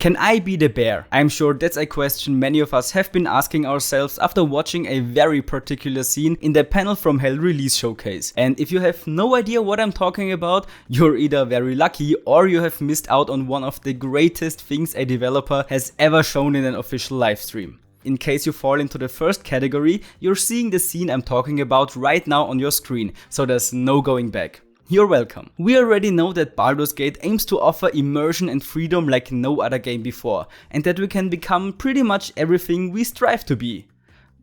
Can I be the bear? I'm sure that's a question many of us have been asking ourselves after watching a very particular scene in the Panel from Hell release showcase. And if you have no idea what I'm talking about, you're either very lucky or you have missed out on one of the greatest things a developer has ever shown in an official livestream. In case you fall into the first category, you're seeing the scene I'm talking about right now on your screen, so there's no going back. You're welcome. We already know that Baldur's Gate aims to offer immersion and freedom like no other game before, and that we can become pretty much everything we strive to be.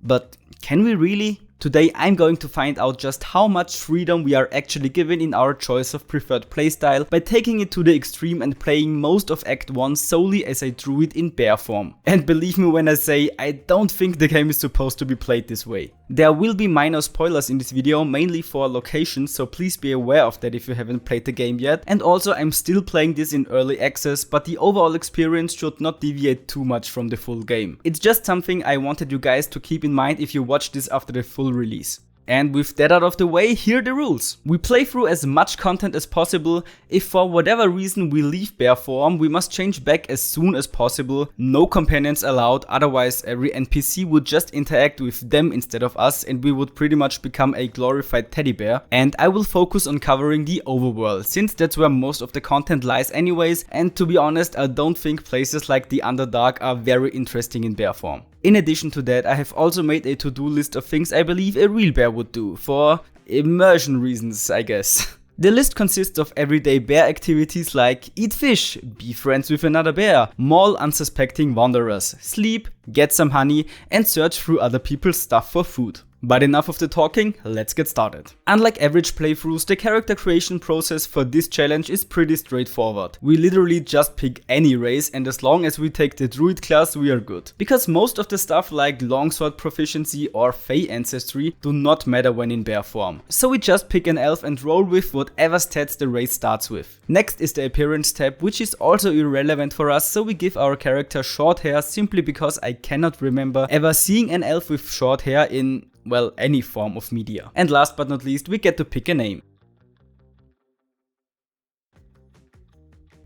But can we really? Today I'm going to find out just how much freedom we are actually given in our choice of preferred playstyle by taking it to the extreme and playing most of Act 1 solely as a druid in bear form. And believe me when I say, I don't think the game is supposed to be played this way. There will be minor spoilers in this video, mainly for locations, so please be aware of that if you haven't played the game yet. And also I'm still playing this in early access, but the overall experience should not deviate too much from the full game. It's just something I wanted you guys to keep in mind if you watch this after the full release. And with that out of the way, here are the rules. We play through as much content as possible. If for whatever reason we leave bear form, we must change back as soon as possible. No companions allowed, otherwise every NPC would just interact with them instead of us and we would pretty much become a glorified teddy bear. And I will focus on covering the overworld, since that's where most of the content lies anyways, and to be honest, I don't think places like the Underdark are very interesting in bear form. In addition to that, I have also made a to-do list of things I believe a real bear would do, for immersion reasons, I guess. The list consists of everyday bear activities like eat fish, be friends with another bear, maul unsuspecting wanderers, sleep, get some honey, and search through other people's stuff for food. But enough of the talking, let's get started. Unlike average playthroughs, the character creation process for this challenge is pretty straightforward. We literally just pick any race, and as long as we take the druid class, we are good. Because most of the stuff like longsword proficiency or fey ancestry do not matter when in bear form. So we just pick an elf and roll with whatever stats the race starts with. Next is the appearance tab, which is also irrelevant for us, so we give our character short hair simply because I cannot remember ever seeing an elf with short hair in, well, any form of media. And last but not least, we get to pick a name.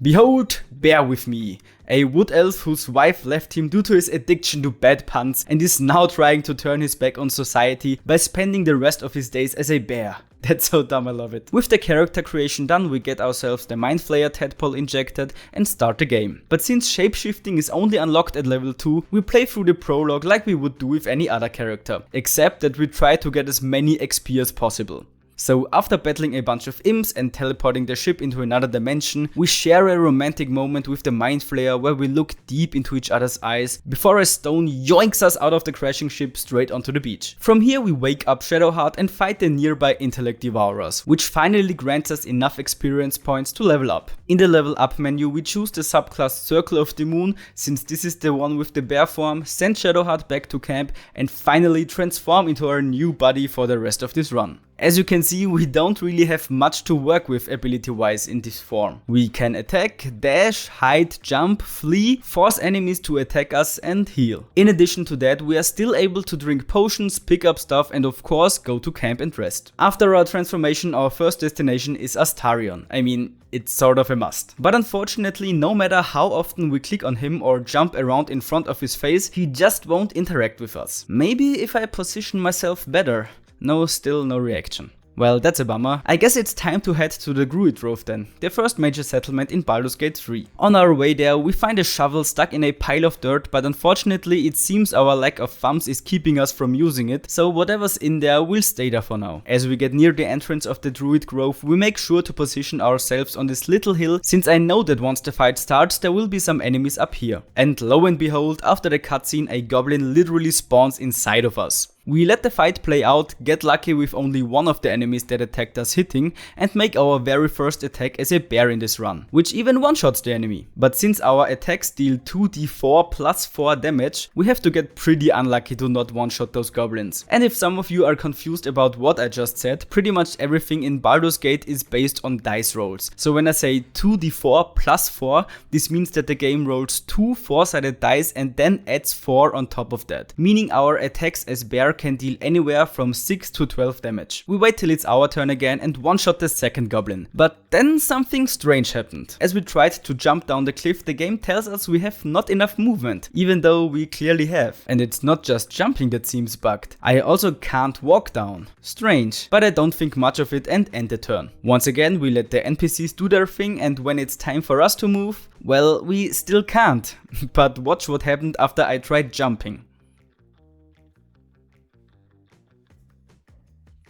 Behold, bear with me, a wood elf whose wife left him due to his addiction to bad puns and is now trying to turn his back on society by spending the rest of his days as a bear. That's so dumb, I love it. With the character creation done, we get ourselves the Mind Flayer tadpole injected and start the game. But since shapeshifting is only unlocked at level 2, we play through the prologue like we would do with any other character, except that we try to get as many XP as possible. So after battling a bunch of imps and teleporting the ship into another dimension, we share a romantic moment with the Mind Flayer where we look deep into each other's eyes before a stone yoinks us out of the crashing ship straight onto the beach. From here we wake up Shadowheart and fight the nearby Intellect Devourers, which finally grants us enough experience points to level up. In the level up menu we choose the subclass Circle of the Moon, since this is the one with the bear form, send Shadowheart back to camp and finally transform into our new body for the rest of this run. As you can see, we don't really have much to work with ability wise in this form. We can attack, dash, hide, jump, flee, force enemies to attack us and heal. In addition to that, we are still able to drink potions, pick up stuff and of course go to camp and rest. After our transformation, our first destination is Astarion. I mean, it's sort of a must. But unfortunately, no matter how often we click on him or jump around in front of his face, he just won't interact with us. Maybe if I position myself better. No, still no reaction. Well, that's a bummer. I guess it's time to head to the Druid Grove then, the first major settlement in Baldur's Gate 3. On our way there, we find a shovel stuck in a pile of dirt, but unfortunately it seems our lack of thumbs is keeping us from using it, so whatever's in there will stay there for now. As we get near the entrance of the Druid Grove, we make sure to position ourselves on this little hill, since I know that once the fight starts there will be some enemies up here. And lo and behold, after the cutscene a goblin literally spawns inside of us. We let the fight play out, get lucky with only one of the enemies that attacked us hitting, and make our very first attack as a bear in this run, which even one-shots the enemy. But since our attacks deal 2d4 plus 4 damage, we have to get pretty unlucky to not one-shot those goblins. And if some of you are confused about what I just said, pretty much everything in Baldur's Gate is based on dice rolls. So when I say 2d4 plus 4, this means that the game rolls 2 4-sided dice and then adds 4 on top of that, meaning our attacks as bear Owlbear can deal anywhere from 6 to 12 damage. We wait till it's our turn again and one-shot the second goblin. But then something strange happened. As we tried to jump down the cliff, the game tells us we have not enough movement, even though we clearly have. And it's not just jumping that seems bugged. I also can't walk down. Strange, but I don't think much of it and end the turn. Once again, we let the NPCs do their thing, and when it's time for us to move, well, we still can't. But watch what happened after I tried jumping.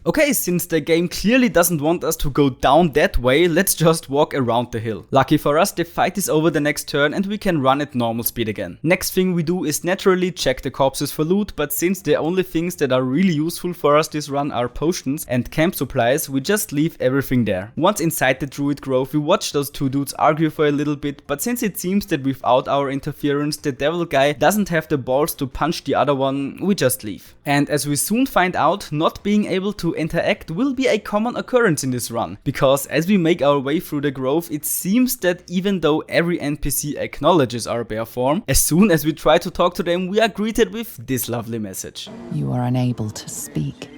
Okay, since the game clearly doesn't want us to go down that way, let's just walk around the hill. Lucky for us, the fight is over the next turn and we can run at normal speed again. Next thing we do is naturally check the corpses for loot, but since the only things that are really useful for us this run are potions and camp supplies, we just leave everything there. Once inside the Druid Grove, we watch those two dudes argue for a little bit, but since it seems that without our interference, the devil guy doesn't have the balls to punch the other one, we just leave. And as we soon find out, not being able to interact will be a common occurrence in this run, because as we make our way through the grove, it seems that even though every NPC acknowledges our bear form, as soon as we try to talk to them, we are greeted with this lovely message. You are unable to speak.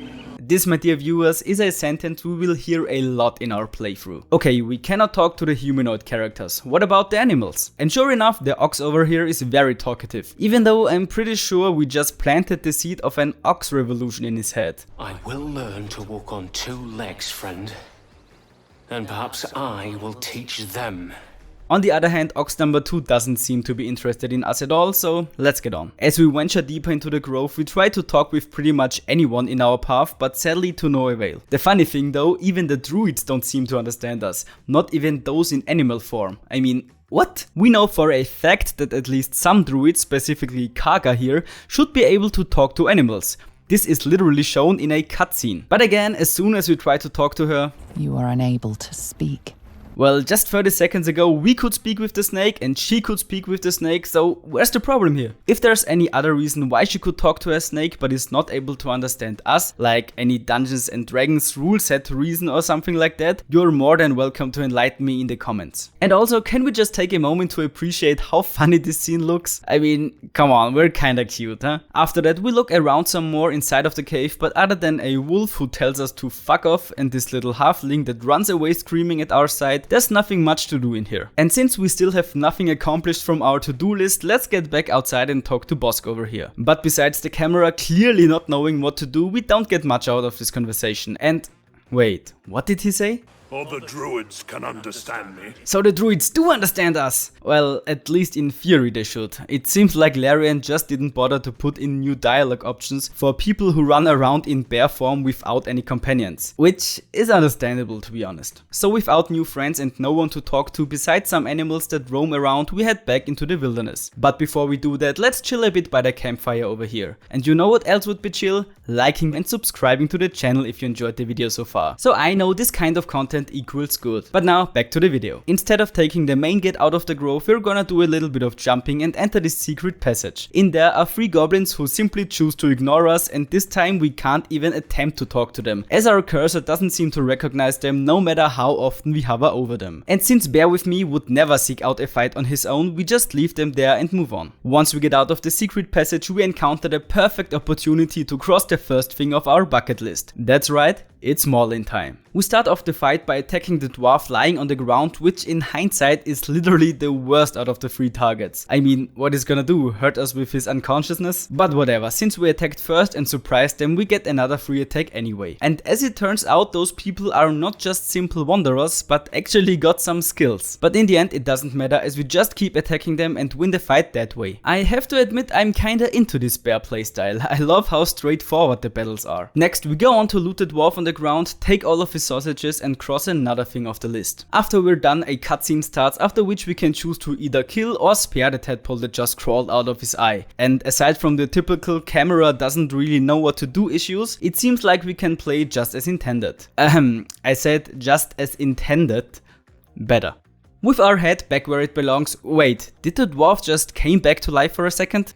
This, my dear viewers, is a sentence we will hear a lot in our playthrough. Okay, we cannot talk to the humanoid characters. What about the animals? And sure enough, the ox over here is very talkative, even though I'm pretty sure we just planted the seed of an ox revolution in his head. I will learn to walk on two legs, friend. And perhaps I will teach them. On the other hand, ox number 2 doesn't seem to be interested in us at all, so let's get on. As we venture deeper into the grove, we try to talk with pretty much anyone in our path, but sadly to no avail. The funny thing though, even the druids don't seem to understand us, not even those in animal form. I mean, what? We know for a fact that at least some druids, specifically Kaga here, should be able to talk to animals. This is literally shown in a cutscene. But again, as soon as we try to talk to her, you are unable to speak. Well, just 30 seconds ago we could speak with the snake and she could speak with the snake, so where's the problem here? If there's any other reason why she could talk to a snake but is not able to understand us, like any Dungeons and Dragons rule set reason or something like that, you're more than welcome to enlighten me in the comments. And also, can we just take a moment to appreciate how funny this scene looks? I mean, come on, we're kinda cute, huh? After that we look around some more inside of the cave, but other than a wolf who tells us to fuck off and this little halfling that runs away screaming at our side, there's nothing much to do in here. And since we still have nothing accomplished from our to-do list, let's get back outside and talk to Bosk over here. But besides the camera clearly not knowing what to do, we don't get much out of this conversation. And wait, what did he say? All the druids can understand me. So the druids do understand us! Well, at least in theory they should. It seems like Larian just didn't bother to put in new dialogue options for people who run around in bear form without any companions. Which is understandable, to be honest. So without new friends and no one to talk to besides some animals that roam around, we head back into the wilderness. But before we do that, let's chill a bit by the campfire over here. And you know what else would be chill? Liking and subscribing to the channel if you enjoyed the video so far. So I know this kind of content equals good. But now back to the video. Instead of taking the main gate out of the grove, we're gonna do a little bit of jumping and enter this secret passage. In there are 3 goblins who simply choose to ignore us, and this time we can't even attempt to talk to them, as our cursor doesn't seem to recognize them no matter how often we hover over them. And since Bear With Me would never seek out a fight on his own, we just leave them there and move on. Once we get out of the secret passage, we encounter the perfect opportunity to cross the first thing of our bucket list. That's right, it's Maul in time. We start off the fight by attacking the dwarf lying on the ground, which in hindsight is literally the worst out of the 3 targets. I mean, what is gonna do? Hurt us with his unconsciousness? But whatever, since we attacked first and surprised them, we get another free attack anyway. And as it turns out, those people are not just simple wanderers, but actually got some skills. But in the end it doesn't matter, as we just keep attacking them and win the fight that way. I have to admit, I'm kinda into this bear playstyle. I love how straightforward the battles are. Next we go on to loot the dwarf on the ground, take all of his sausages and cross another thing off the list. After we're done, a cutscene starts, after which we can choose to either kill or spare the tadpole that just crawled out of his eye. And aside from the typical camera doesn't really know what to do issues, it seems like we can play just as intended. I said just as intended. Better. With our head back where it belongs. Wait, did the dwarf just came back to life for a second?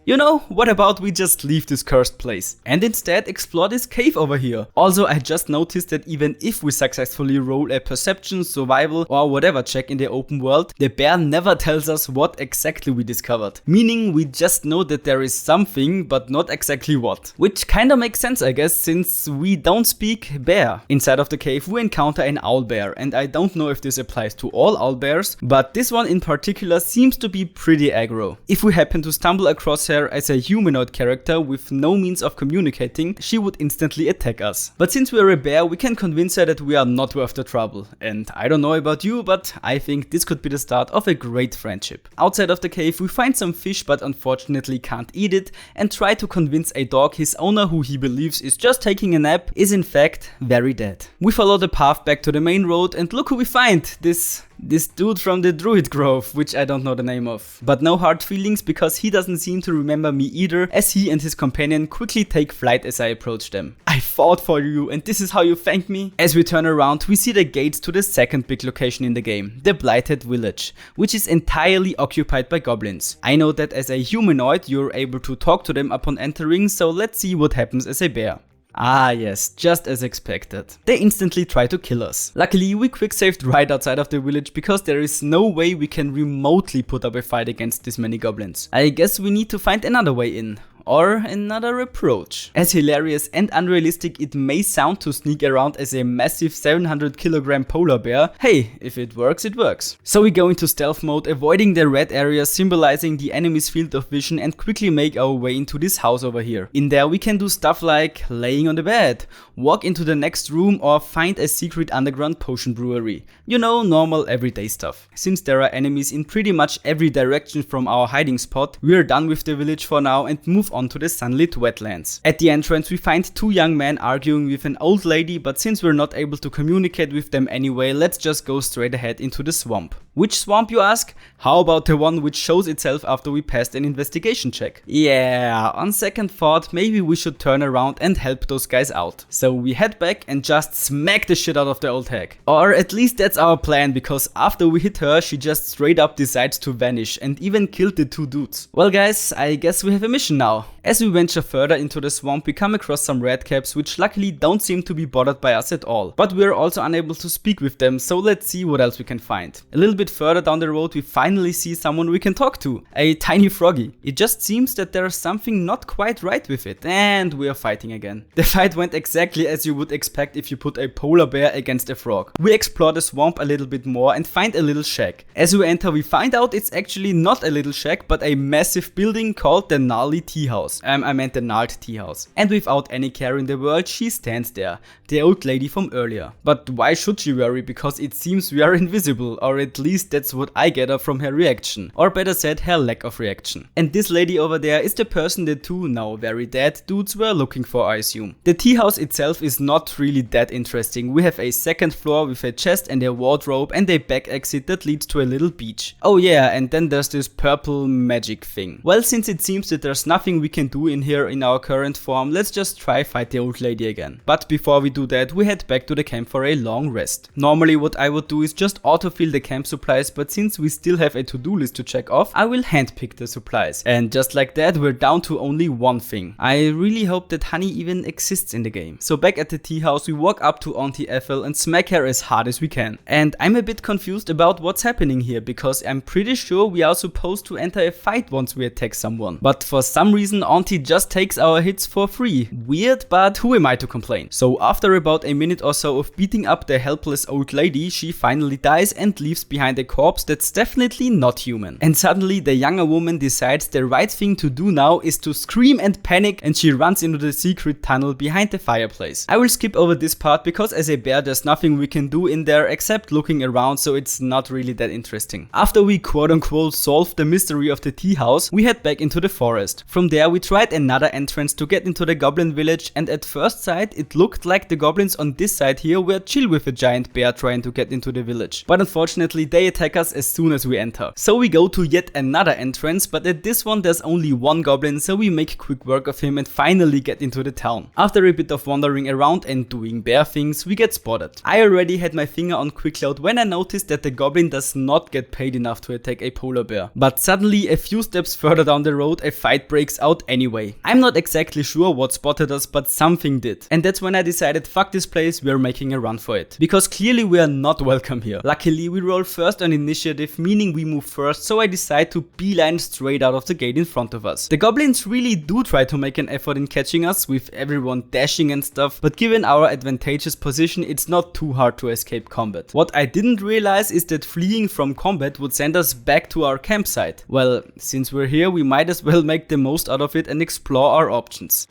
You know, what about we just leave this cursed place and instead explore this cave over here? Also, I just noticed that even if we successfully roll a perception, survival or whatever check in the open world, the bear never tells us what exactly we discovered. Meaning we just know that there is something, but not exactly what. Which kinda makes sense, I guess, since we don't speak bear. Inside of the cave we encounter an owlbear, and I don't know if this applies to all owlbears, but this one in particular seems to be pretty aggro. If we happen to stumble across her as a humanoid character with no means of communicating, she would instantly attack us. But since we're a bear, we can convince her that we are not worth the trouble. And I don't know about you, but I think this could be the start of a great friendship. Outside of the cave we find some fish, but unfortunately can't eat it, and try to convince a dog his owner, who he believes is just taking a nap, is in fact very dead. We follow the path back to the main road and look who we find, this dude from the Druid Grove, which I don't know the name of. But no hard feelings, because he doesn't seem to remember me either, as he and his companion quickly take flight as I approach them. I fought for you and this is how you thank me? As we turn around we see the gates to the second big location in the game, the Blighted Village, which is entirely occupied by goblins. I know that as a humanoid you're able to talk to them upon entering, so let's see what happens as a bear. Ah yes, just as expected. They instantly try to kill us. Luckily we quick saved right outside of the village, because there is no way we can remotely put up a fight against this many goblins. I guess we need to find another way in. Or another approach. As hilarious and unrealistic it may sound to sneak around as a massive 700 kilogram polar bear, hey, if it works, it works. So we go into stealth mode, avoiding the red area symbolizing the enemy's field of vision, and quickly make our way into this house over here. In there we can do stuff like laying on the bed, walk into the next room, or find a secret underground potion brewery. You know, normal everyday stuff. Since there are enemies in pretty much every direction from our hiding spot, we are done with the village for now and move onto the Sunlit Wetlands. At the entrance we find two young men arguing with an old lady, but since we're not able to communicate with them anyway, let's just go straight ahead into the swamp. Which swamp, you ask? How about the one which shows itself after we passed an investigation check? Yeah, on second thought maybe we should turn around and help those guys out. So we head back and just smack the shit out of the old hag. Or at least that's our plan, because after we hit her she just straight up decides to vanish and even killed the two dudes. Well guys, I guess we have a mission now. As we venture further into the swamp we come across some redcaps, which luckily don't seem to be bothered by us at all. But we're also unable to speak with them, so let's see what else we can find. A little bit further down the road we finally see someone we can talk to, a tiny froggy. It just seems that there's something not quite right with it, and we are fighting again. The fight went exactly as you would expect if you put a polar bear against a frog. We explore the swamp a little bit more and find a little shack. As we enter we find out it's actually not a little shack but a massive building called the gnarly Teahouse. I meant the gnarled Teahouse. And without any care in the world she stands there, the old lady from earlier. But why should she worry? Because it seems we are invisible, or at least that's what I gather from her reaction, or better said her lack of reaction. And this lady over there is the person the two now very dead dudes were looking for, I assume. The Teahouse itself is not really that interesting. We have a second floor with a chest and a wardrobe and a back exit that leads to a little beach. Oh yeah, and then there's this purple magic thing. Well, since it seems that there's nothing we can do in here in our current form, let's just try fight the old lady again. But before we do that, we head back to the camp for a long rest. Normally what I would do is just autofill the camp supplies, but since we still have a to-do list to check off, I will handpick the supplies. And just like that, we're down to only one thing. I really hope that honey even exists in the game. So back at the tea house, we walk up to Auntie Ethel and smack her as hard as we can. And I'm a bit confused about what's happening here, because I'm pretty sure we are supposed to enter a fight once we attack someone. But for some reason, Auntie just takes our hits for free. Weird, but who am I to complain? So after about a minute or so of beating up the helpless old lady, she finally dies and leaves behind a corpse that's definitely not human. And suddenly the younger woman decides the right thing to do now is to scream and panic, and she runs into the secret tunnel behind the fireplace. I will skip over this part because as a bear there's nothing we can do in there except looking around, so it's not really that interesting. After we quote unquote solve the mystery of the tea house, we head back into the forest. From there we tried another entrance to get into the Goblin Village, and at first sight it looked like the goblins on this side here were chill with a giant bear trying to get into the village. But unfortunately they attack us as soon as we enter. So we go to yet another entrance, but at this one there's only one goblin, so we make quick work of him and finally get into the town. After a bit of wandering around and doing bear things, we get spotted. I already had my finger on quick load when I noticed that the goblin does not get paid enough to attack a polar bear. But suddenly a few steps further down the road a fight breaks out anyway. I'm not exactly sure what spotted us, but something did. And that's when I decided fuck this place, we're making a run for it. Because clearly we are not welcome here. Luckily we roll first on initiative, meaning we move first, so I decide to beeline straight out of the gate in front of us. The goblins really do try to make an effort in catching us, with everyone dashing and stuff, but given our advantageous position it's not too hard to escape combat. What I didn't realize is that fleeing from combat would send us back to our campsite. Well, since we're here we might as well make the most out of it and explore our options.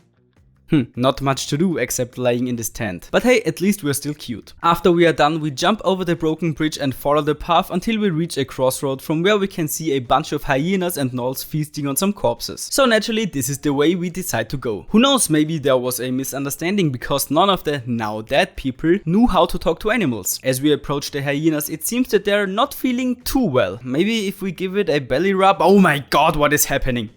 Not much to do except laying in this tent. But hey, at least we're still cute. After we are done, we jump over the broken bridge and follow the path until we reach a crossroad from where we can see a bunch of hyenas and gnolls feasting on some corpses. So naturally, this is the way we decide to go. Who knows, maybe there was a misunderstanding because none of the now dead people knew how to talk to animals. As we approach the hyenas, it seems that they're not feeling too well. Maybe if we give it a belly rub. Oh my god, what is happening?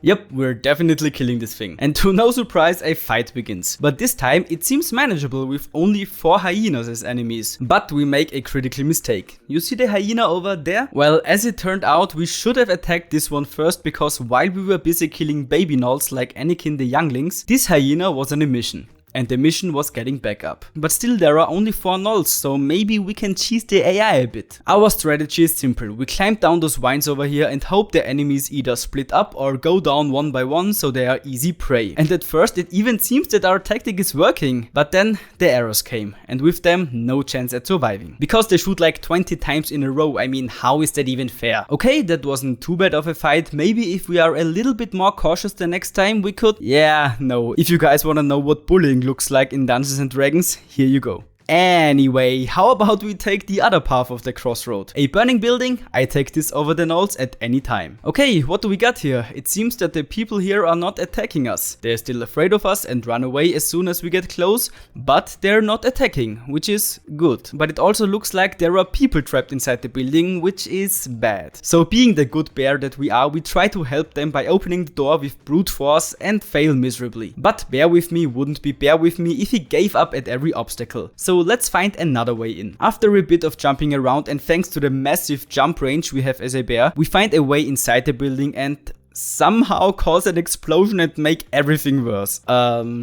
Yep, we're definitely killing this thing. And to no surprise, a fight begins. But this time it seems manageable with only 4 hyenas as enemies. But we make a critical mistake. You see the hyena over there? Well, as it turned out, we should have attacked this one first, because while we were busy killing baby gnolls like Anakin the younglings, this hyena was on a mission. And the mission was getting back up. But still there are only 4 gnolls, so maybe we can cheese the AI a bit. Our strategy is simple. We climb down those vines over here and hope the enemies either split up or go down one by one so they are easy prey. And at first it even seems that our tactic is working. But then the arrows came, and with them no chance at surviving. Because they shoot like 20 times in a row. I mean, how is that even fair? Okay, that wasn't too bad of a fight. Maybe if we are a little bit more cautious the next time we could... Yeah, no. If you guys wanna know what bullying looks like in Dungeons and Dragons, here you go. Anyway, how about we take the other path of the crossroad? A burning building? I take this over the gnolls at any time. Okay, what do we got here? It seems that the people here are not attacking us. They're still afraid of us and run away as soon as we get close, but they're not attacking, which is good. But it also looks like there are people trapped inside the building, which is bad. So being the good bear that we are, we try to help them by opening the door with brute force and fail miserably. But Bear With Me wouldn't be Bear With Me if he gave up at every obstacle. So let's find another way in. After a bit of jumping around and thanks to the massive jump range we have as a bear, we find a way inside the building and somehow cause an explosion and make everything worse.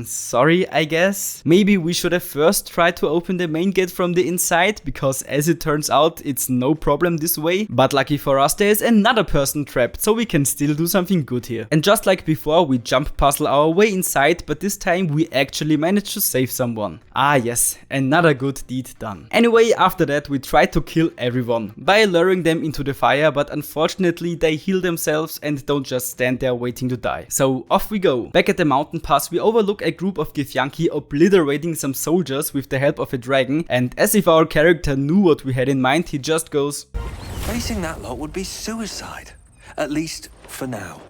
Sorry, I guess. Maybe we should have first tried to open the main gate from the inside, because as it turns out, it's no problem this way. But lucky for us, there is another person trapped, so we can still do something good here. And just like before, we jump puzzle our way inside, but this time we actually managed to save someone. Ah yes, another good deed done. Anyway, after that we tried to kill everyone by luring them into the fire, but unfortunately they heal themselves and don't just stand there waiting to die. So off we go. Back at the mountain pass, we overlook a group of Githyanki obliterating some soldiers with the help of a dragon, and as if our character knew what we had in mind, he just goes, "Facing that lot would be suicide. At least for now."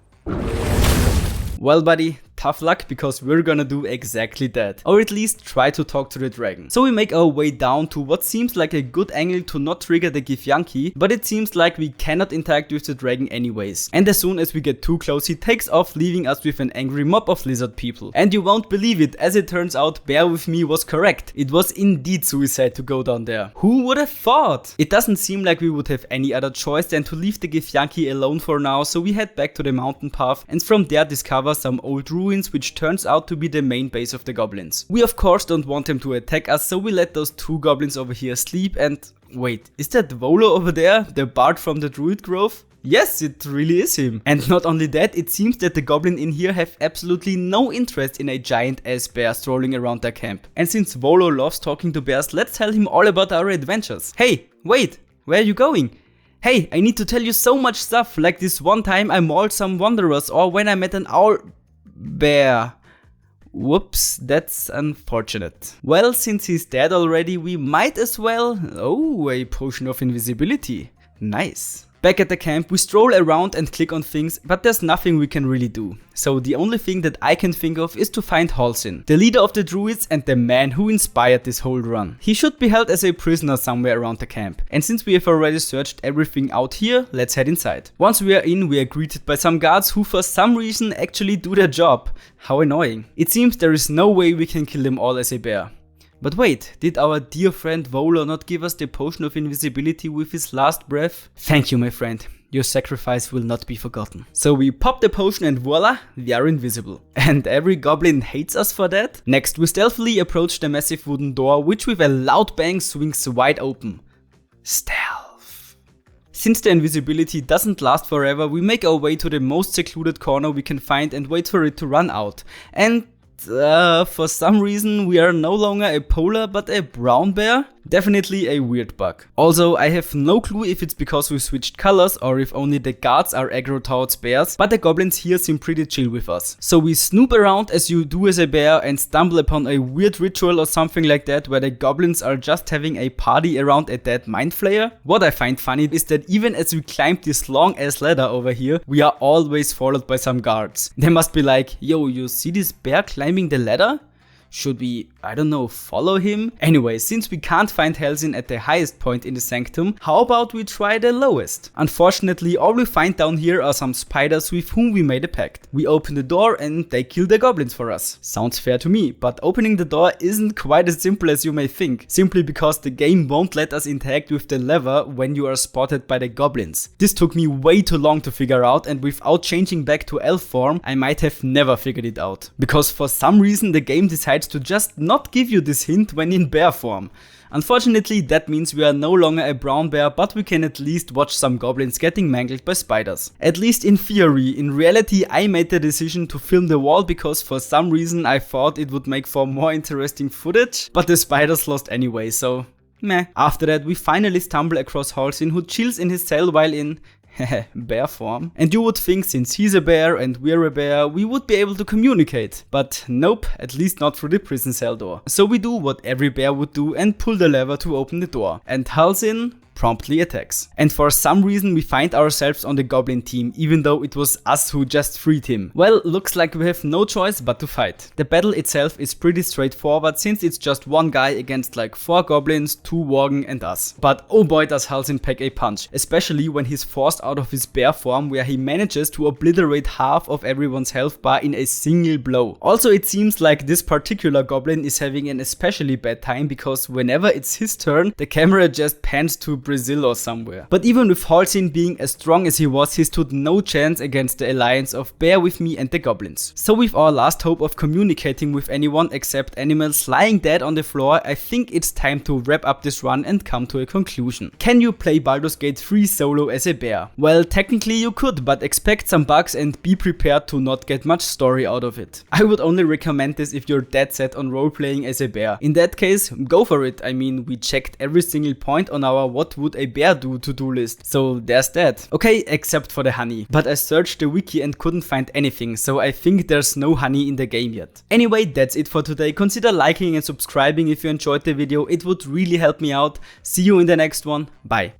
Well buddy, tough luck, because we're gonna do exactly that. Or at least try to talk to the dragon. So we make our way down to what seems like a good angle to not trigger the Githyanki, but it seems like we cannot interact with the dragon anyways. And as soon as we get too close, he takes off, leaving us with an angry mob of lizard people. And you won't believe it, as it turns out, Bear With Me was correct. It was indeed suicide to go down there. Who would have thought? It doesn't seem like we would have any other choice than to leave the Githyanki alone for now, so we head back to the mountain path and from there discover some old ruins, which turns out to be the main base of the goblins. We of course don't want them to attack us, so we let those 2 goblins over here sleep. And wait, is that Volo over there? The bard from the Druid Grove? Yes, it really is him. And not only that, it seems that the goblin in here have absolutely no interest in a giant ass bear strolling around their camp. And since Volo loves talking to bears, let's tell him all about our adventures. Hey, wait, where are you going? Hey, I need to tell you so much stuff, like this one time I mauled some wanderers, or when I met an Owlbear. Whoops, that's unfortunate. Well, since he's dead already, we might as well... Oh, a potion of invisibility. Nice. Back at the camp, we stroll around and click on things, but there's nothing we can really do. So the only thing that I can think of is to find Halsin, the leader of the druids and the man who inspired this whole run. He should be held as a prisoner somewhere around the camp. And since we have already searched everything out here, let's head inside. Once we are in, we are greeted by some guards who for some reason actually do their job. How annoying. It seems there is no way we can kill them all as a bear. But wait, did our dear friend Vola not give us the potion of invisibility with his last breath? Thank you, my friend. Your sacrifice will not be forgotten. So we pop the potion and voila, we are invisible. And every goblin hates us for that? Next, we stealthily approach the massive wooden door, which with a loud bang swings wide open. Stealth. Since the invisibility doesn't last forever, we make our way to the most secluded corner we can find and wait for it to run out. And for some reason we are no longer a polar but a brown bear. Definitely a weird bug. Also, I have no clue if it's because we switched colors or if only the guards are aggro towards bears, but the goblins here seem pretty chill with us. So we snoop around as you do as a bear and stumble upon a weird ritual or something like that where the goblins are just having a party around a dead mind flayer. What I find funny is that even as we climb this long ass ladder over here, we are always followed by some guards. They must be like, yo, you see this bear climbing the ladder? Should we, I don't know, follow him? Anyway, since we can't find Halsin at the highest point in the sanctum, how about we try the lowest? Unfortunately, all we find down here are some spiders with whom we made a pact. We open the door and they kill the goblins for us. Sounds fair to me, but opening the door isn't quite as simple as you may think, simply because the game won't let us interact with the lever when you are spotted by the goblins. This took me way too long to figure out, and without changing back to elf form, I might have never figured it out. Because for some reason the game decided to just not give you this hint when in bear form. Unfortunately, that means we are no longer a brown bear, but we can at least watch some goblins getting mangled by spiders. At least in theory. In reality, I made the decision to film the wall because for some reason I thought it would make for more interesting footage, but the spiders lost anyway, so meh. After that, we finally stumble across Halsin, who chills in his cell while in bear form. And you would think since he's a bear and we're a bear, we would be able to communicate. But nope, at least not through the prison cell door. So we do what every bear would do and pull the lever to open the door. And Halsin promptly attacks. And for some reason we find ourselves on the goblin team, even though it was us who just freed him. Well, looks like we have no choice but to fight. The battle itself is pretty straightforward since it's just one guy against like 4 goblins, 2 worgen and us. But oh boy does Halsin pack a punch, especially when he's forced out of his bear form where he manages to obliterate half of everyone's health bar in a single blow. Also, it seems like this particular goblin is having an especially bad time because whenever it's his turn, the camera just pans to Brazil or somewhere. But even with Halsin being as strong as he was, he stood no chance against the alliance of Bear with me and the goblins. So with our last hope of communicating with anyone except animals lying dead on the floor, I think it's time to wrap up this run and come to a conclusion. Can you play Baldur's Gate 3 solo as a bear? Well, technically you could, but expect some bugs and be prepared to not get much story out of it. I would only recommend this if you're dead set on role-playing as a bear. In that case, go for it. I mean, we checked every single point on our what would a bear do to-do list, so there's that. Okay, except for the honey. But I searched the wiki and couldn't find anything, so I think there's no honey in the game yet. Anyway, that's it for today. Consider liking and subscribing if you enjoyed the video, it would really help me out. See you in the next one, bye.